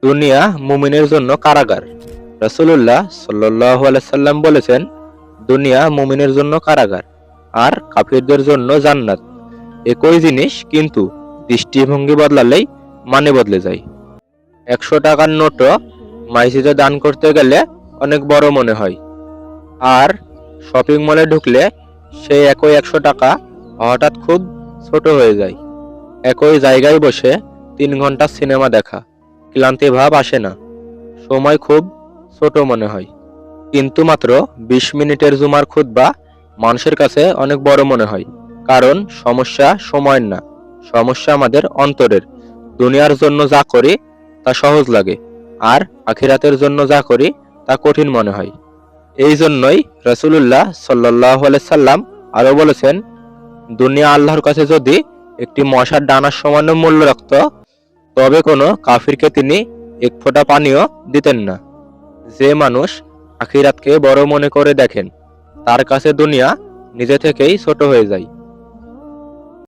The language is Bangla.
দুনিয়া মুমিনের জন্য কারাগার। রাসূলুল্লাহ সাল্লাল্লাহু আলাইহি সাল্লাম বলেছেন, দুনিয়া মুমিনের জন্য কারাগার আর কাফিরদের জন্য জান্নাত। একই জিনিস, কিন্তু দৃষ্টিভঙ্গি বদলালেই মানে বদলে যায়। 100 টাকার নোটও মসজিদে দান করতে গেলে অনেক বড় মনে হয়, আর শপিং মলে ঢুকলে সেই একই 100 টাকা হঠাৎ খুব ছোট হয়ে যায়। একই জায়গায় বসে 3 ঘন্টা সিনেমা দেখা, ক্লান্তি ভাব আসে না, সময় খুব ছোট মনে হয়। কিন্তু মাত্র 20 মিনিটের জুমার খুতবা মানুষের কাছে অনেক বড় মনে হয়। কারণ সমস্যা সময়ের না, সমস্যা আমাদের অন্তরের। দুনিয়ার জন্য যা করি তা সহজ লাগে, আর আখিরাতের জন্য যা করি তা কঠিন মনে হয়। এই জন্যই রাসূলুল্লাহ সাল্লাল্লাহু আলাইহি সাল্লাম আরো বলেছেন, দুনিয়া আল্লাহর কাছে যদি একটি মশার ডানার সমান মূল্য রাখত, তবে কোনো কাফিরকে তিনি এক ফোঁটা পানিও দিতেন না। যে মানুষ আখিরাতকে বড় মনে করে দেখেন, তার কাছে দুনিয়া নিজে থেকেই ছোট হয়ে যায়।